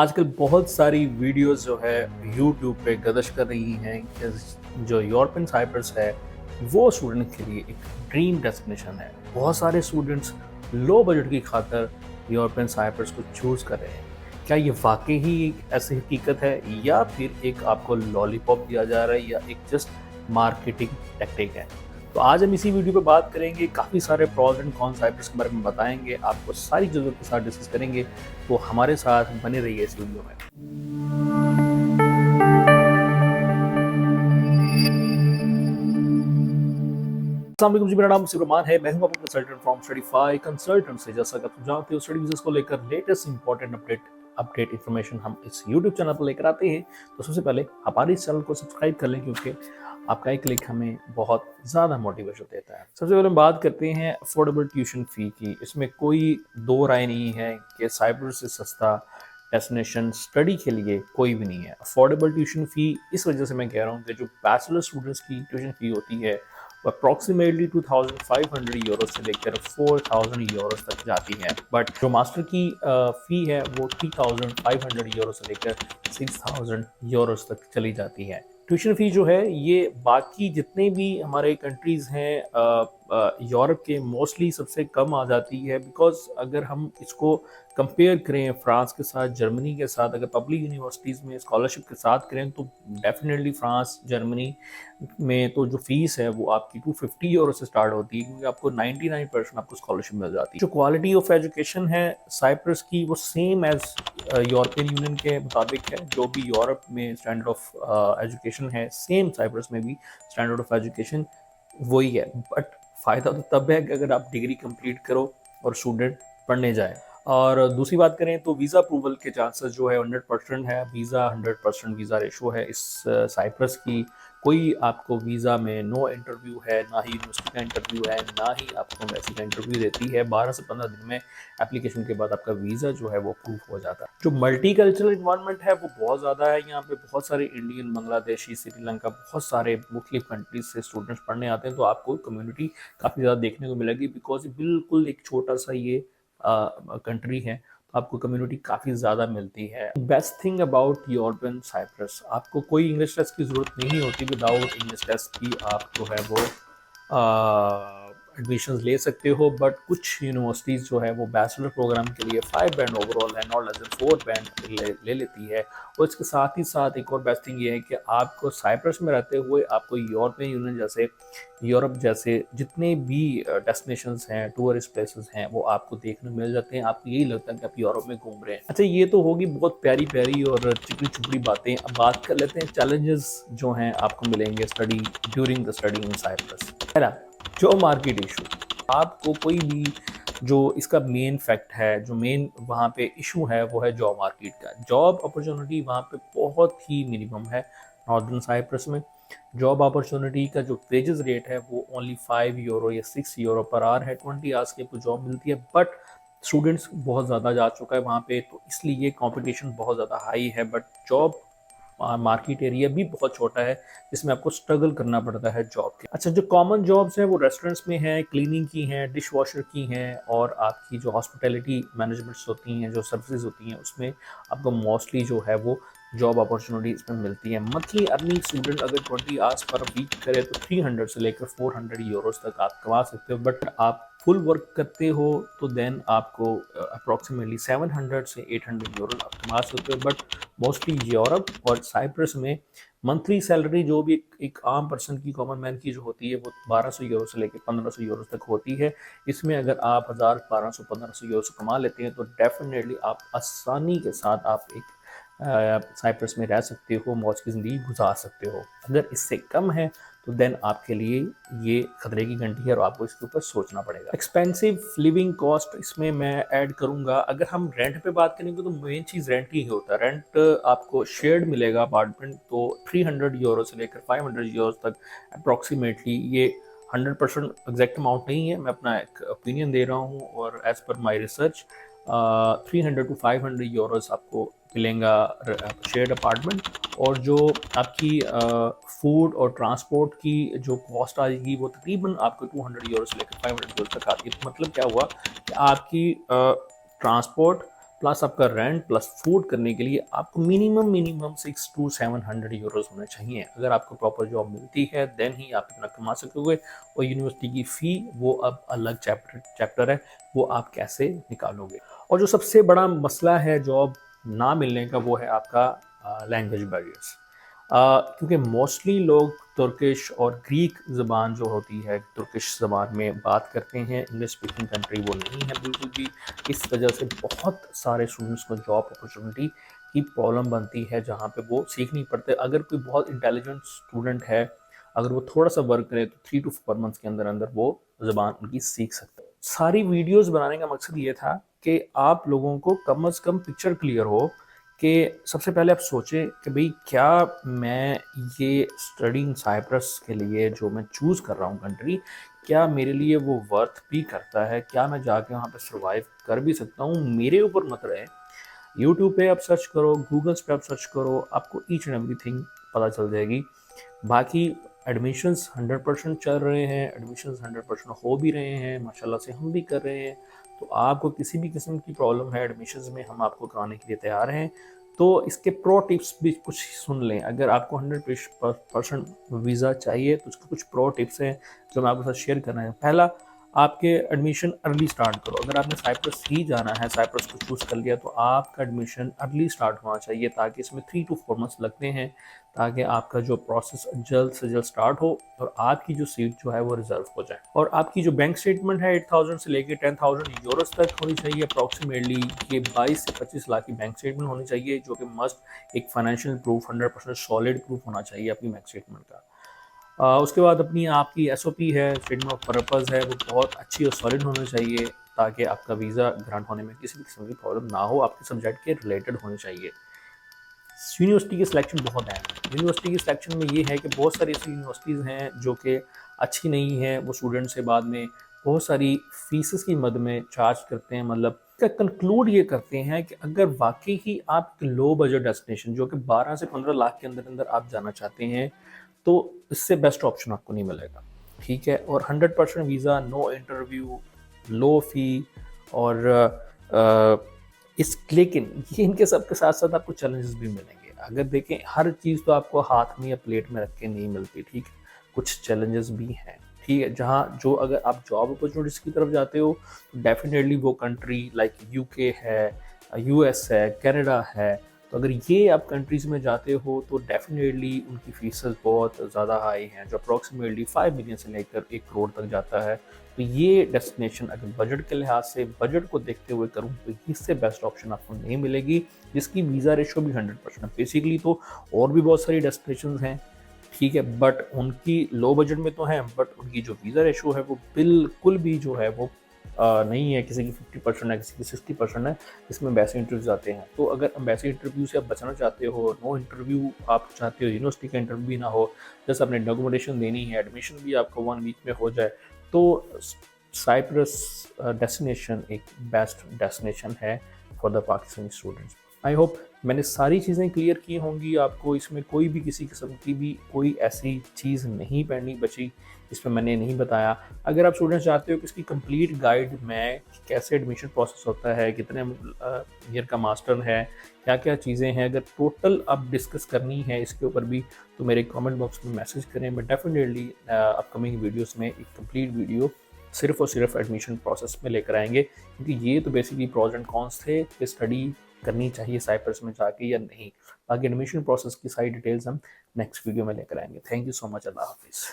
आजकल बहुत सारी वीडियोस जो है यूट्यूब पे गर्दिश कर रही हैं कि जो यूरोपियन साइप्रस है वो स्टूडेंट के लिए एक ड्रीम डेस्टिनेशन है। बहुत सारे स्टूडेंट्स लो बजट की खातर यूरोपियन साइप्रस को चूज़ कर रहे हैं। क्या ये वाकई ही एक ऐसी हकीकत है या फिर एक आपको लॉलीपॉप दिया जा रहा है या एक जस्ट मार्केटिंग टेक्निक है? तो आज हम इसी वीडियो पे बात करेंगे, काफ़ी सारे प्रॉस एंड कॉन्स साइप्रस के बारे में बताएंगे, आपको सारी चीज़ों के साथ डिस्कस करेंगे। तो हमारे साथ बने रहिए इस वीडियो में। अस्सलाम वालेकुम जी, मेरा नाम सुलेमान है। मैं हूं आपका कंसल्टेंट फ्रॉम स्टडीफाई कंसल्टेंट से। जैसा कि आप जानते हो, स्टडी वीज़ा को लेकर लेटेस्ट इंपॉर्टेंट अपडेट इन्फॉर्मेशन हम इस यूट्यूब चैनल पर लेकर आते हैं। तो सबसे पहले हमारे इस चैनल को सब्सक्राइब कर लें, क्योंकि आपका एक क्लिक हमें बहुत ज़्यादा मोटिवेशन देता है। सबसे पहले हम बात करते हैं अफोर्डेबल ट्यूशन फ़ी की। इसमें कोई दो राय नहीं है कि साइप्रस से सस्ता डेस्टिनेशन स्टडी के लिए कोई भी नहीं है। अफोर्डेबल ट्यूशन फ़ी इस वजह से मैं कह रहा हूँ कि जो बैचलर स्टूडेंट्स की ट्यूशन फ़ी होती है वो अप्रॉक्सीमेटली 2500 यूरो से लेकर 4000 यूरो तक जाती है। बट जो मास्टर की फ़ी है वो 3500 यूरो से लेकर 6000 यूरो तक चली जाती है। ट्यूशन फ़ी जो है ये बाकी जितने भी हमारे कंट्रीज़ हैं यूरोप के मोस्टली सबसे कम आ जाती है। बिकॉज अगर हम इसको कंपेयर करें फ्रांस के साथ, जर्मनी के साथ, अगर पब्लिक यूनिवर्सिटीज़ में स्कॉलरशिप के साथ करें तो डेफिनेटली फ्रांस, जर्मनी में तो जो फीस है वो आपकी 250 यूरो से स्टार्ट होती है, क्योंकि आपको 99% आपको स्कॉलरशिप मिल जाती है। जो क्वालिटी ऑफ एजुकेशन है साइप्रस की वो सेम एज यूरोपियन यूनियन के मुताबिक है। जो भी यूरोप में स्टैंडर्ड ऑफ एजुकेशन है, सेम साइप्रस में भी स्टैंडर्ड ऑफ एजुकेशन वही है। बट फ़ायदा तो तब है कि अगर आप डिग्री कंप्लीट करो और स्टूडेंट पढ़ने जाए। और दूसरी बात करें तो वीज़ा अप्रूवल के चांसेस जो है 100% है। वीज़ा 100% वीज़ा रेशो है इस साइप्रस की। कोई आपको वीज़ा में नो इंटरव्यू है, ना ही यूनिवर्सिटी का इंटरव्यू है, ना ही आपको एम्बेसी का इंटरव्यू देती है। 12 से 15 दिन में एप्लीकेशन के बाद आपका वीज़ा जो है वो अप्रूव हो जाता है। जो मल्टी कल्चरल इन्वायरमेंट है वो बहुत ज़्यादा है। यहाँ पे बहुत सारे इंडियन, बांग्लादेशी, श्रीलंका, बहुत सारे मुख्तलिफ कंट्रीज से स्टूडेंट्स पढ़ने आते हैं। तो आपको कम्युनिटी काफ़ी ज़्यादा देखने को मिलेगी, बिकॉज बिल्कुल एक छोटा सा ये कंट्री है, तो आपको कम्युनिटी काफ़ी ज़्यादा मिलती है। Best thing about European Cyprus, आपको कोई इंग्लिश टेस्ट की ज़रूरत नहीं होती। विदाउट इंग्लिश टेस्ट की आप जो है वो एडमिशन्स ले सकते हो। बट कुछ यूनिवर्सिटीज़ जो है वो बैचलर प्रोग्राम के लिए 5 बैंड ओवरऑल है, नॉट लेस देन 4 बैंड ले लेती है। और इसके साथ ही साथ एक और बेस्ट थिंग ये है कि आपको साइप्रस में रहते हुए आपको यूरोपियन यूनियन जैसे, यूरोप जैसे जितने भी डेस्टिनेशंस हैं, टूरिस्ट प्लेसेस हैं, वो आपको देखने मिल जाते हैं। आपको यही लगता है कि आप यूरोप में घूम रहे हैं। अच्छा, ये तो होगी बहुत प्यारी प्यारी और चिकनी चुपड़ी बातें। अब बात कर लेते हैं चैलेंजेस जो हैं आपको मिलेंगे study during the study in Cyprus. पहला, जॉब मार्केट इशू। आपको कोई भी जो इसका मेन फैक्ट है, जो मेन वहाँ पे इशू है, वो है जॉब मार्केट का। जॉब अपॉर्चुनिटी वहाँ पे बहुत ही मिनिमम है नॉर्दर्न साइप्रस में। जॉब अपॉर्चुनिटी का जो वेजेस रेट है वो ओनली 5 यूरो या 6 यूरो पर आवर है। 20 आवर्स की आपको जॉब मिलती है। बट स्टूडेंट्स बहुत ज़्यादा जा चुका है वहाँ पे, तो इसलिए कंपटीशन बहुत ज़्यादा हाई है। बट जॉब मार्केट एरिया भी बहुत छोटा है, जिसमें आपको स्ट्रगल करना पड़ता है जॉब के। अच्छा, जो कॉमन जॉब्स हैं वो रेस्टोरेंट्स में हैं, क्लीनिंग की हैं, डिश वॉशर की हैं, और आपकी जो हॉस्पिटैलिटी मैनेजमेंट्स होती हैं, जो सर्विसेज होती हैं, उसमें आपको मोस्टली जो है वो जॉब अपॉर्चुनिटी इसमें मिलती है। मंथली अर्निंग स्टूडेंट अगर 20 आवर्स पर वीक करे तो 300 से लेकर 400 यूरोस तक आप कमा सकते हो। बट आप फुल वर्क करते हो तो देन आपको अप्रॉक्सीमेटली 700 से 800 यूरो आप कमा सकते हो। बट मोस्टली यूरोप और साइप्रस में मंथली सैलरी जो भी एक आम पर्सन की, कॉमन मैन की जो होती है, वो 1200 यूरो से लेकर 1500 यूरो तक होती है। इसमें अगर आप 1000, 1200, 1500 यूरो कमा लेते हैं तो डेफिनेटली आप आसानी के साथ आप एक साइप्रस में रह सकते हो, मौज की ज़िंदगी गुजार सकते हो। अगर इससे कम है तो देन आपके लिए ये खतरे की घंटी है और आपको इसके ऊपर सोचना पड़ेगा। एक्सपेंसिव लिविंग कॉस्ट इसमें मैं ऐड करूंगा। अगर हम रेंट पे बात करेंगे तो मेन चीज़ रेंट ही होता है। रेंट आपको शेयर्ड मिलेगा अपार्टमेंट, तो 300 यूरो से लेकर 500 यूरो तक अप्रॉक्सीमेटली। ये 100% एग्जैक्ट अमाउंट नहीं है, मैं अपना एक ओपिनियन दे रहा हूँ। और as per my research 300 to 500 Euros आपको मिलेगा शेयर्ड अपार्टमेंट। और जो आपकी फूड और ट्रांसपोर्ट की जो कॉस्ट आएगी वो तकरीबन आपको 200 यूरो से लेकर 500 यूरो तक आती है। तो मतलब क्या हुआ कि आपकी ट्रांसपोर्ट प्लस आपका रेंट प्लस फूड करने के लिए आपको मिनिमम 600 to 700 यूरोज होने चाहिए। अगर आपको प्रॉपर जॉब मिलती है देन ही आप इतना कमा सकोगे। और यूनिवर्सिटी की फ़ी वो अब अलग चैप्टर है, वो आप कैसे निकालोगे। और जो सबसे बड़ा मसला है जॉब ना मिलने का वो है आपका लैंग्वेज बैरियर्स। क्योंकि मोस्टली लोग तुर्किश और ग्रीक ज़बान जो होती है तुर्किश ज़बान में बात करते हैं, इंग्लिश स्पीकिंग कंट्री वो नहीं है बिल्कुल भी। इस वजह से बहुत सारे स्टूडेंट्स को जॉब अपॉर्चुनिटी की प्रॉब्लम बनती है, जहाँ पे वो सीख नहीं पड़ते। अगर कोई बहुत इंटेलिजेंट स्टूडेंट है, अगर वो थोड़ा सा वर्क करे तो 3 to 4 मंथ्स के अंदर अंदर वो ज़बान उनकी सीख सकते हैं। सारी वीडियोस बनाने का मकसद ये था कि आप लोगों को कम से कम पिक्चर क्लियर हो कि सबसे पहले आप सोचें कि भाई क्या मैं ये स्टडी इन साइप्रस के लिए जो मैं चूज़ कर रहा हूँ कंट्री, क्या मेरे लिए वो वर्थ भी करता है, क्या मैं जाके वहाँ पे सर्वाइव कर भी सकता हूँ। मेरे ऊपर मत रहे। यूट्यूब पे आप सर्च करो, गूगल्स पे आप सर्च करो, आपको ईच एंड एवरीथिंग पता चल जाएगी। बाकी एडमिशन्स 100% चल रहे हैं, एडमिशन्स 100% हो भी रहे हैं, माशाल्लाह से हम भी कर रहे हैं। तो आपको किसी भी किस्म की प्रॉब्लम है एडमिशन्स में, हम आपको कराने के लिए तैयार हैं। तो इसके प्रो टिप्स भी कुछ सुन लें। अगर आपको 100% वीज़ा चाहिए तो उसके कुछ प्रो टिप्स हैं जो मैं आपके साथ शेयर कर रहा हूँ। पहला, आपके एडमिशन अर्ली स्टार्ट करो। अगर आपने साइप्रस ही जाना है, साइप्रस को चूज़ कर लिया, तो आपका एडमिशन अर्ली स्टार्ट होना चाहिए, ताकि इसमें 3 to 4 मंथ्स लगते हैं, ताकि आपका जो प्रोसेस जल्द से जल्द स्टार्ट हो और आपकी जो सीट जो है वो रिजर्व हो जाए। और आपकी जो बैंक स्टेटमेंट है 8,000 से लेकर 10,000 यूरोस तक होनी चाहिए अप्रॉक्सीमेटली। ये 22 से 25 लाख की बैंक स्टेटमेंट होनी चाहिए, जो कि मस्ट एक फाइनेंशियल प्रूफ 100% सॉलिड प्रूफ होना चाहिए अपनी बैंक स्टेटमेंट का। उसके बाद अपनी आपकी SOP है, स्टेटमेंट ऑफ पर्पज़ है, वो बहुत अच्छी और सॉलिड होनी चाहिए, ताकि आपका वीज़ा ग्रांट होने में किसी भी किस्म की प्रॉब्लम ना हो, आपके सब्जेक्ट के रिलेटेड होने चाहिए। यूनिवर्सिटी की सिलेक्शन बहुत अहम है। यूनिवर्सिटी की सिलेक्शन में ये है कि बहुत सारी ऐसी यूनिवर्सिटीज़ हैं जो कि अच्छी नहीं हैं, वो स्टूडेंट से बाद में बहुत सारी फीसेस की मद में चार्ज करते हैं। मतलब इसका कंक्लूड ये करते हैं कि अगर वाकई ही आप लो बजट डेस्टिनेशन जो कि 12 से 15 लाख के अंदर अंदर आप जाना चाहते हैं, तो इससे बेस्ट ऑप्शन आपको नहीं मिलेगा। ठीक है। और 100% वीज़ा, नो इंटरव्यू, लो फी और लेकिन ये इनके सब के साथ साथ आपको चैलेंजेस भी मिलेंगे। अगर देखें, हर चीज़ तो आपको हाथ में या प्लेट में रख के नहीं मिलती। ठीक है, कुछ चैलेंजेस भी हैं। ठीक है, जहाँ जो अगर आप जॉब अपॉर्चुनिटीज़ की तरफ जाते हो तो डेफिनेटली वो कंट्री लाइक UK है, US है, कनाडा है, तो अगर ये आप कंट्रीज़ में जाते हो तो डेफिनेटली उनकी फीसेस बहुत ज़्यादा हाई हैं, जो अप्रॉक्सीमेटली 5 मिलियन से लेकर 1 करोड़ तक जाता है। तो ये डेस्टिनेशन अगर बजट के लिहाज से, बजट को देखते हुए करूँ, तो इससे बेस्ट ऑप्शन आपको नहीं मिलेगी, जिसकी वीज़ा रेशो भी 100%। बेसिकली तो और भी बहुत सारी डेस्टिनेशंस हैं, ठीक है, बट उनकी लो बजट में तो हैं, बट उनकी जो वीज़ा रेशो है वो बिल्कुल भी जो है वो नहीं है। किसी की 50% है, किसी की 60% है, इसमें एम्बेसी इंटरव्यूज आते हैं। तो अगर एम्बेसी इंटरव्यू से आप बचना चाहते हो, नो इंटरव्यू आप चाहते हो, यूनिवर्सिटी का इंटरव्यू भी ना हो, जैसे आपने डॉक्यूमेंटेशन देनी है, एडमिशन भी आपको 1 वीक में हो जाए, तो साइप्रस डेस्टिनेशन एक बेस्ट डेस्टिनेशन है for the Pakistani students. I hope मैंने सारी चीज़ें क्लियर की होंगी आपको। इसमें कोई भी किसी किस्म की भी कोई ऐसी चीज़ नहीं पढ़नी बची इसमें मैंने नहीं बताया। अगर आप स्टूडेंट्स चाहते हो कि इसकी कंप्लीट गाइड में कैसे एडमिशन प्रोसेस होता है, कितने ईयर का मास्टर है, क्या क्या चीज़ें हैं, अगर टोटल आप डिस्कस करनी है इसके ऊपर भी, तो मेरे कमेंट बॉक्स में मैसेज करें। मैं डेफिनेटली अपकमिंग वीडियोस में एक कंप्लीट वीडियो सिर्फ और सिर्फ एडमिशन प्रोसेस में लेकर आएंगे, क्योंकि ये तो बेसिकली प्रोज एंड कॉन्स थे कि स्टडी करनी चाहिए साइप्रस में जाके या नहीं। बाकी एडमिशन प्रोसेस की सारी डिटेल्स हम नेक्स्ट वीडियो में लेकर आएंगे। Thank you so much. अल्लाह हाफिज़।